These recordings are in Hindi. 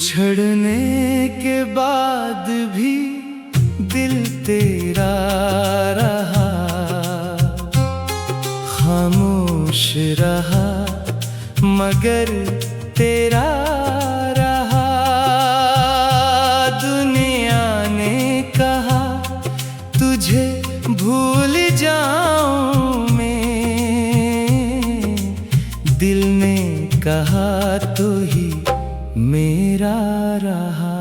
बिछड़ने के बाद भी दिल तेरा रहा, खामोश रहा मगर तेरा रहा। दुनिया ने कहा तुझे भूल जाऊं मैं, दिल ने कहा तो ही मेरा रहा।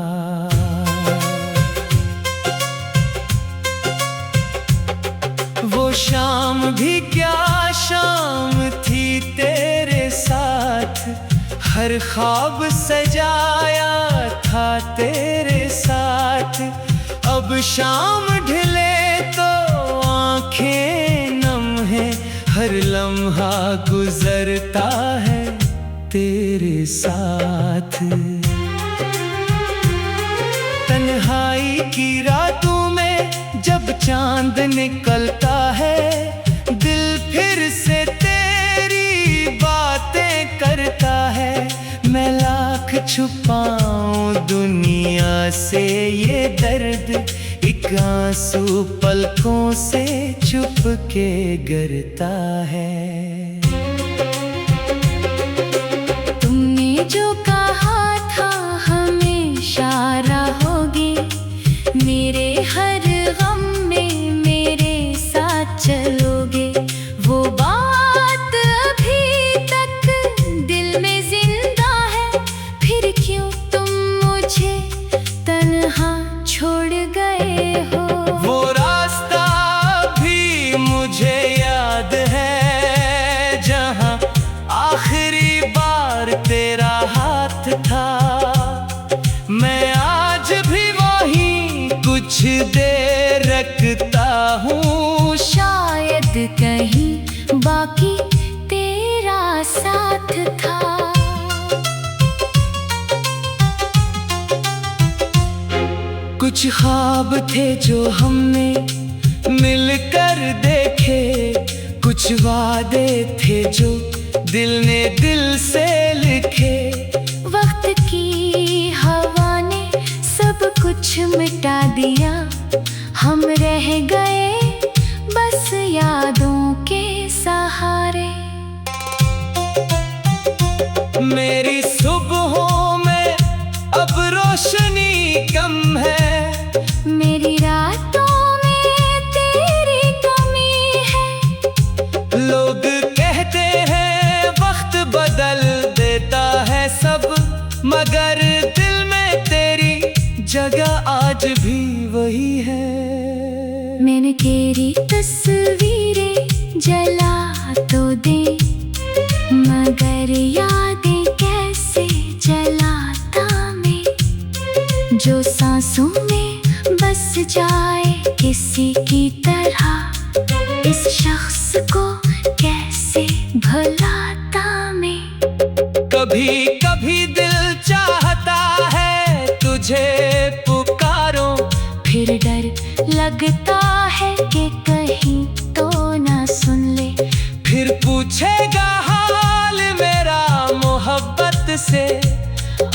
वो शाम भी क्या शाम थी तेरे साथ, हर ख्वाब सजाया था तेरे साथ। अब शाम ढले तो आंखें नम है, हर लम्हा गुजरता है तेरे साथ। तन्हाई की रातों में जब चांद निकलता है, दिल फिर से तेरी बातें करता है। मैं लाख छुपाऊं दुनिया से ये दर्द, एक आंसू पलकों से छुप के गिरता है। जो कहा था हमेशा रहोगे, मेरे हर गम में मेरे साथ चलोगे। वो बात अभी तक दिल में जिंदा है, फिर क्यों तुम मुझे तन्हा छोड़ गए हो। वो रास्ता भी मुझे याद है, जहां आखिरी बार तेरा हाथ था। मैं आज भी वहीं कुछ देर रखता हूँ, शायद कहीं बाकी तेरा साथ था। कुछ ख्वाब थे जो हमने मिलकर देखे, कुछ वादे थे जो दिल ने दिल से लिखे। वक्त की हवा ने सब कुछ मिटा दिया, हम रह गए बस यादों के सहारे। मेरी सुबहों में अब रोशनी कम है, मेरी रातों में तेरी कमी है। लोग कहते हैं वक्त बदल देता है सब, मगर दिल में तेरी जगह आज भी वही है। मैंने तेरी तस्वीरें जला तो दे, मगर यादें कैसे जलाता मैं। जो सांसों में बस जाए किसी की तरह, इस शख्स को कैसे भुलाता मैं। कभी कभी दिल चाहता है तुझे पुकारो, फिर डर लगता है कि कहीं तो ना सुन ले। फिर पूछेगा हाल मेरा मोहब्बत से,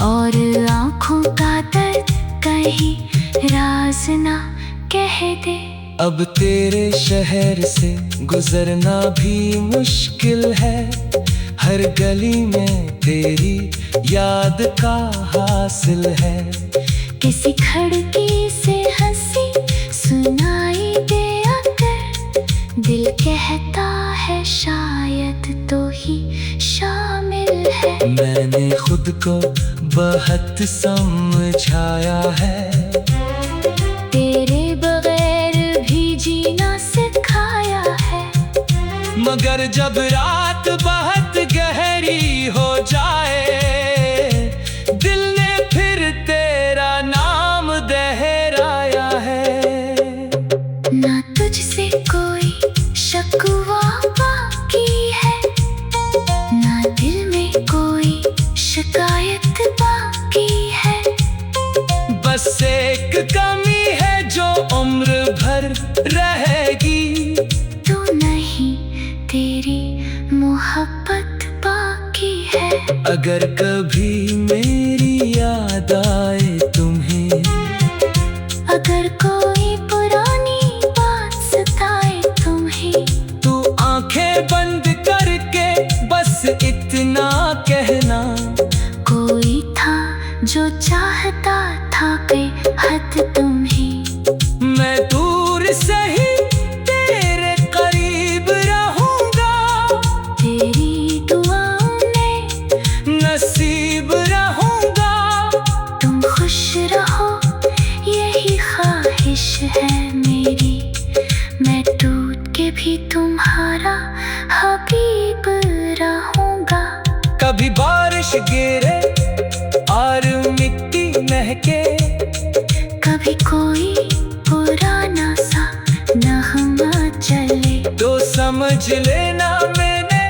और आँखों का दर्द कहीं राज ना कह दे। अब तेरे शहर से गुजरना भी मुश्किल है, हर गली में तेरी याद का हासिल है। किसी खिड़की से हंसी सुनाई दे अगर, दिल कहता है शायद तो ही शामिल है। मैंने खुद को बहुत समझाया है, तेरे बगैर भी जीना सिखाया है। मगर जब रात बहुत गहरी हो जाए, दिल ने फिर तेरा नाम दोहराया है। ना तुझसे कोई शकवा बाकी है, ना दिल में कोई शिकायत बाकी है। बस एक कमी है जो उम्र भर रहेगी, तू नहीं तेरी मोहब्बत बाकी है। अगर कभी मेरी याद आए तुम्हें, अगर कोई पुरानी बात सताए तुम्हें, तो आंखें बंद करके बस इतना कहना, कोई था जो चाहता था बेहद तुम्हें। मैं दूर से ही तेरे करीब रहूंगा, तेरी दुआओं में नसीब रहूंगा। तुम खुश रहो यही ख्वाहिश है मेरी, मैं टूट के भी तुम्हारा हबीब रहूंगा। कभी बारिश गिरे और मिट्टी महके, कभी कोई पुराना सा नगमा चले, तो समझ लेना मैंने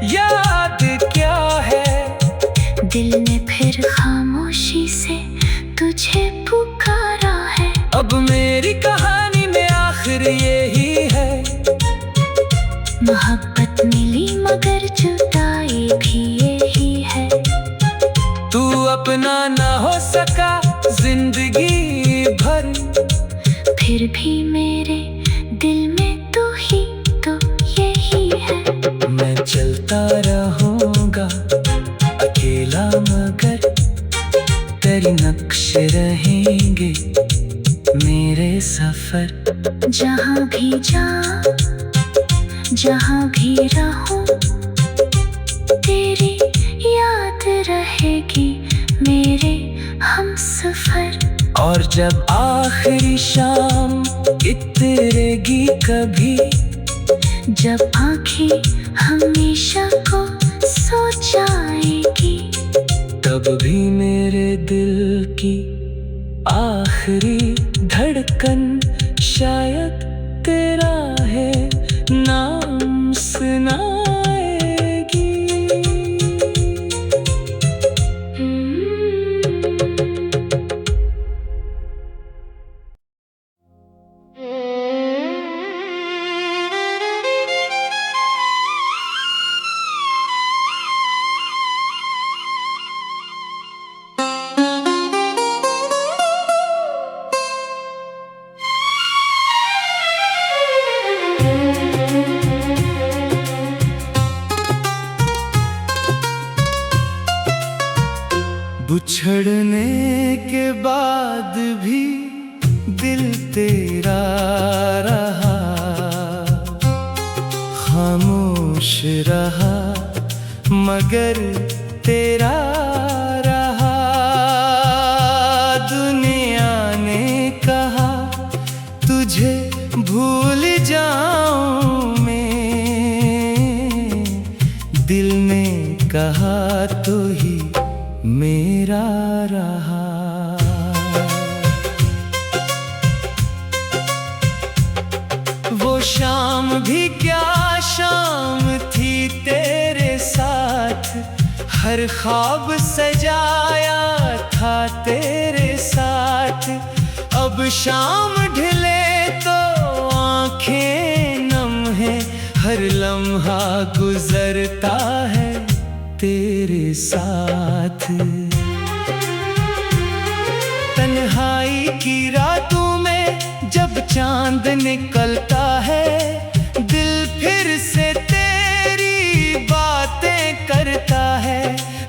याद क्या है। दिल ने फिर खामोशी से तुझे पुकारा है। अब मेरी कहानी में आखिर यही है, मोहब्बत मिली मगर जुदाई भी यही है। तू अपना ना हो सका जिंदगी भर, फिर भी मेरे दिल में तू ही तो यही है। मैं चलता रहूंगा अकेला मगर तेरी नक्श रहेंगे मेरे सफर। जहाँ भी जाऊं, जहाँ भी रहूं, तेरी याद रहेगी मेरे हमसफर। और जब आखिरी शाम इतरेगी कभी, जब आँखें हमेशा को सो जाएगी, तब भी मेरे दिल की आखिरी धड़कन शायद तेरा है नाम सुनाएगी। बिछड़ने के बाद भी दिल तेरा रहा, खामोश रहा मगर तेरा रहा। दुनिया ने कहा तुझे भूल जाऊं मैं, दिल ने कहा तो ही मेरा रहा। वो शाम भी क्या शाम थी तेरे साथ, हर ख्वाब सजाया था तेरे साथ। अब शाम ढले तो आंखें नम है, हर लम्हा गुजरता है तेरे साथ। तन्हाई की रातों में जब चांद निकलता है, दिल फिर से तेरी बातें करता है।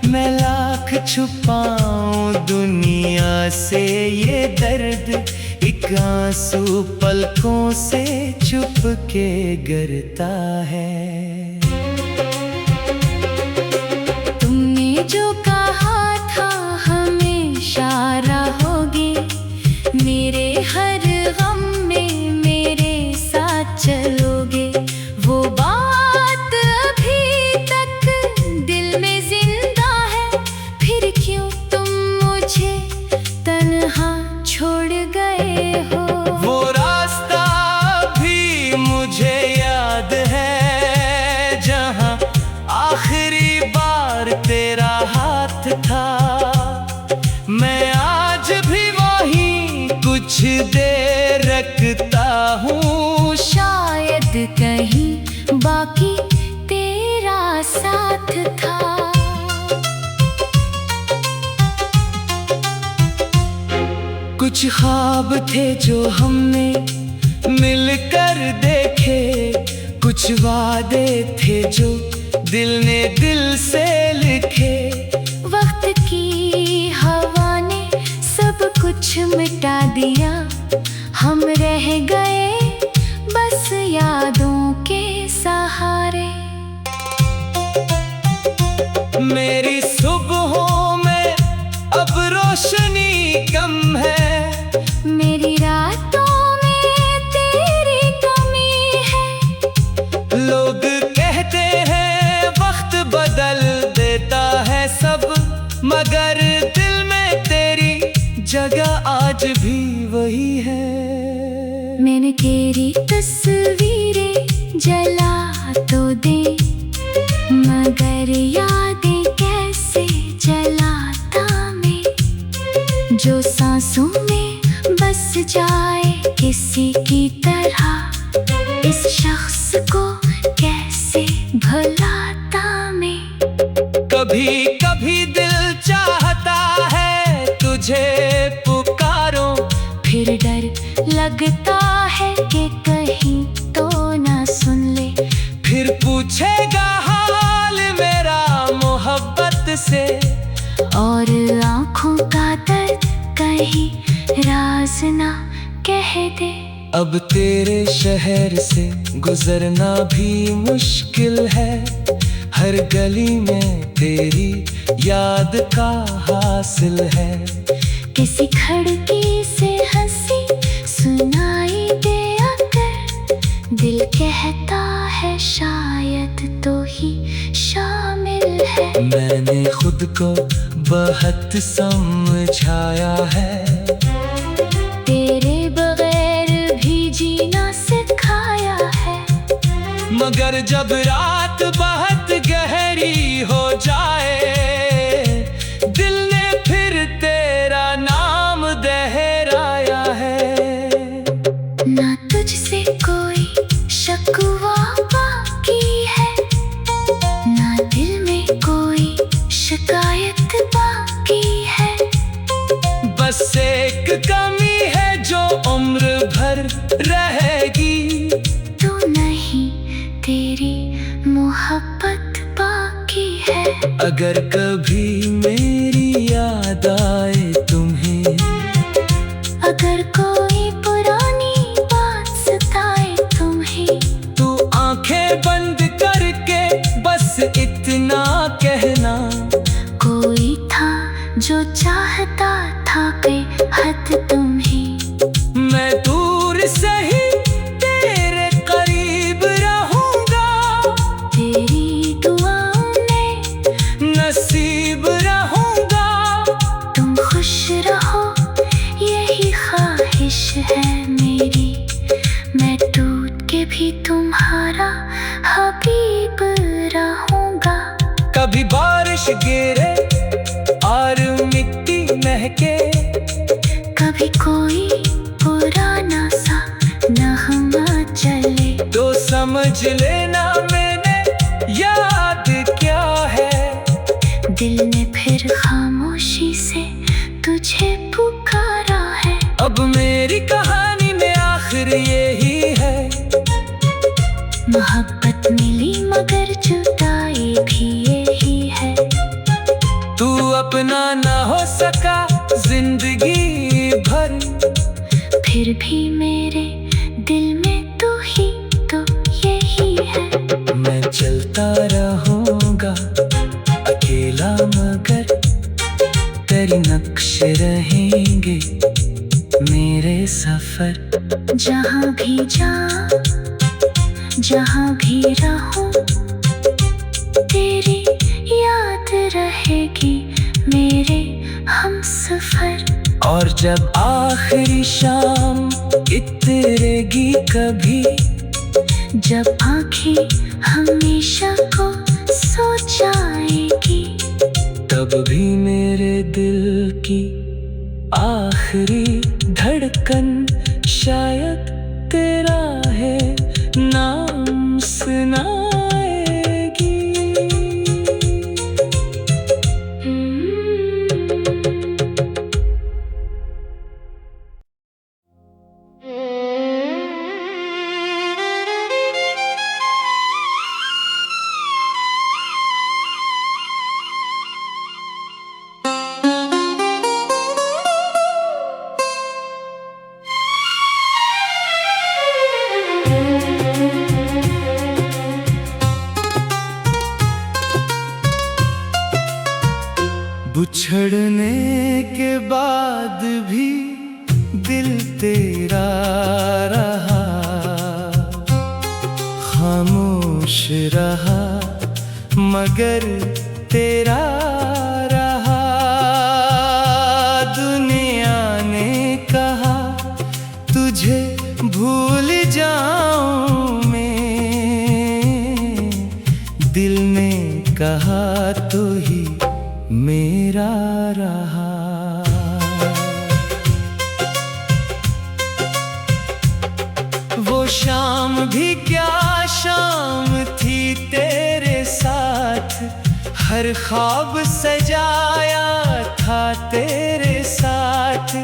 मैं लाख छुपाऊं दुनिया से ये दर्द, एक आंसू पलकों से छुप के गिरता है। जो कहा था हमेशा रहोगे, मेरे हर गम में मेरे साथ चलोगे। वो बात अभी तक दिल में जिंदा है, फिर क्यों तुम मुझे तन्हा छोड़ गए हो। वो रास्ता भी मुझे याद है, ख्वाब थे जो हमने मिलकर देखे, कुछ वादे थे जो दिल ने दिल से लिखे। वक्त की हवा ने सब कुछ मिटा दिया, हम रह गए बस यादों के सहारे। मेरी सुबहों में अब रोशनी कम है, मेरी रातों में तेरी कमी है। लोग कहते हैं वक्त बदल देता है सब, मगर दिल में तेरी जगह आज भी वही है। मैंने तेरी तस्वीरें जला तो दे, मगर यादें कैसे जलाता मैं, जो सांसों में बस जाए किसी की तरह, इस शख्स को कैसे भुलाता मैं। कभी कभी दिल चाहता है तुझे पुकारो, फिर डर लगता है कि कहीं तो ना सुन ले, फिर पूछेगा हाल मेरा मोहब्बत से, और आँखों का दर्द कहीं राज ना कह दे। अब तेरे शहर से गुजरना भी मुश्किल है, हर गली में तेरी याद का हासिल है। किसी खिड़की से हंसी सुनाई दे अगर, दिल कहता है शायद तो ही शामिल है। मैंने खुद को बहुत समझाया है, तेरे बगैर भी जीना सिखाया है। मगर जब रात बहुत गहरी हो जाए, दिल ने फिर तेरा नाम दोहराया है। ना तुझसे कोई शकवा बाकी है, ना दिल में कोई शिकायत बाकी है। बस एक कमी है जो उम्र भर रहेगी, तू नहीं तेरी मोहब्बत बाकी है। अगर कभी मेरी याद आए तुम्हें, अगर कोई पुरानी बात सताए तुम्हें, तू आंखें बंद करके बस इतना कहना, कोई था जो चाहता था बेहद तुम्हें। मैं दूर से ही तेरे करीब रहूंगा, तेरी दुआओं में नसीब रहूंगा। तुम खुश रहो यही ख्वाहिश है मेरी, मैं टूट के भी तुम्हारा हबीब रहूंगा। कभी बारिश गिरे और मिट्टी महके, कभी कोई पुराना सा नगमा चले, तो समझ लेना मैंने याद क्या है। दिल ने फिर खामोशी से तुझे पुकारा है। अब मेरी कहानी में आखिर यही है, मोहब्बत मिली मगर जुदाई भी यही है। तू अपना ना हो सका जिंदगी भर, फिर भी मेरे दिल में तू ही तो यही है। मैं चलता रहूंगा अकेला, मगर तेरी नक्श रहेंगे मेरे सफर। जहाँ भी जाऊं, जहाँ भी रहूं, तेरी याद रहेगी मेरे हमसफर। और जब आखिरी शाम इतरेगी कभी, जब आँखें हमेशा को सो जाएगी, तब भी मेरे दिल की आखिरी धड़कन शायद तेरा है नाम सुना। बिछड़ने के बाद भी दिल तेरा रहा, खामोश रहा मगर तेरा रहा। दुनिया ने कहा तुझे भूल जाऊं मैं, दिल ने कहा तो ही मेरा रहा। वो शाम भी क्या शाम थी तेरे साथ, हर ख्वाब सजाया था तेरे साथ।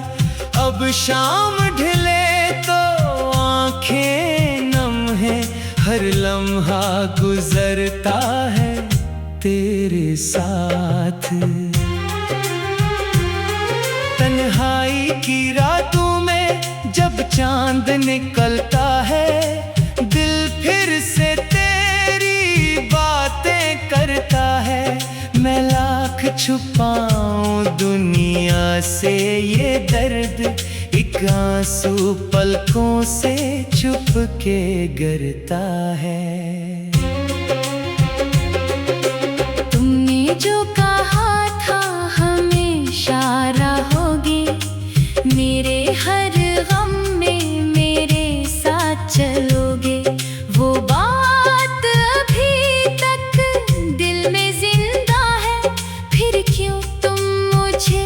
अब शाम ढले तो आंखें नम है, हर लम्हा गुजरता है तेरे साथ। तन्हाई की रातों में जब चांद निकलता है, दिल फिर से तेरी बातें करता है। मैं लाख छुपाऊं दुनिया से ये दर्द, एक आंसू पलकों से छुप के गिरता है। जो कहा था हमेशा रहोगे, मेरे हर गम में मेरे साथ चलोगे। वो बात अभी तक दिल में जिंदा है, फिर क्यों तुम मुझे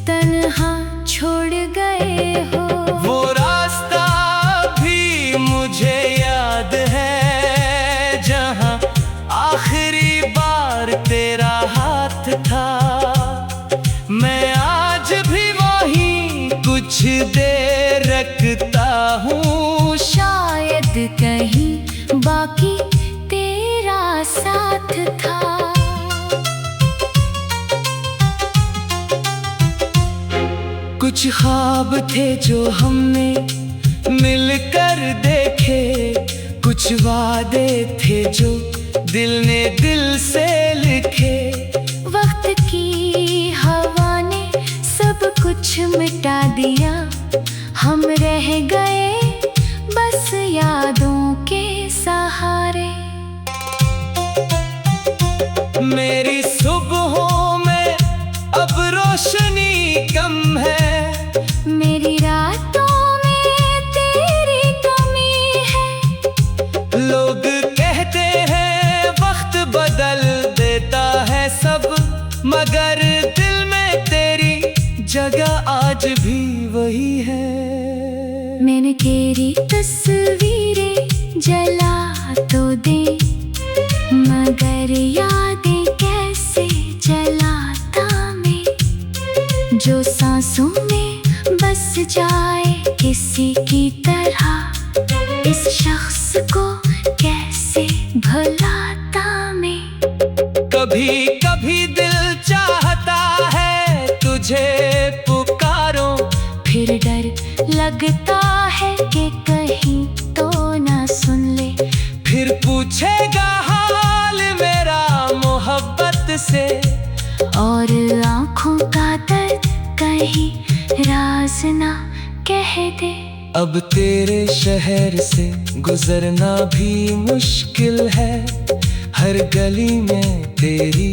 तन्हा छोड़ गए हो। वो रास्ता भी मुझे याद है, जहां आखिरी बार तेरा हाथ था। मैं आज भी वहीं कुछ देर रखता हूँ, शायद कहीं बाकी तेरा साथ था। कुछ ख्वाब थे जो हमने मिलकर देखे, कुछ वादे थे जो दिल ने दिल से लिखे। वक्त की हवा ने सब कुछ मिटा दिया, हम रह गए बस यादों के सहारे। मेरी सुबहों में अब रोशनी कम है, मेरी रातों में तेरी कमी है। लोग कहते हैं वक्त बदल देता है सब, मगर दिल में तेरी जगह आज भी वही है। मैंने तेरी तस्वीरें जला तो दे, मगर यादें कैसे जलाता मैं। जो सांसों में बस जाए किसी की तरह, इस शख्स को कैसे भुलाता मैं। कभी कभी दिल चाहता है तुझे पुकारो, फिर डर लगता है कि कहीं तो ना सुन ले। फिर पूछेगा हाल मेरा मोहब्बत से, और आँखों का दर्द कहीं राज ना कह दे। अब तेरे शहर से गुजरना भी मुश्किल है, हर गली में तेरी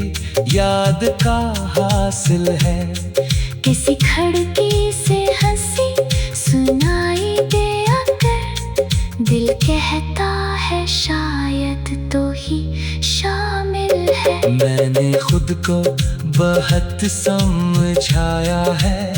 याद का हासिल है। किसी खिड़की से हंसी सुनाई दे अगर, दिल कहता है शायद तो ही शामिल है। मैंने खुद को बहुत समझाया है,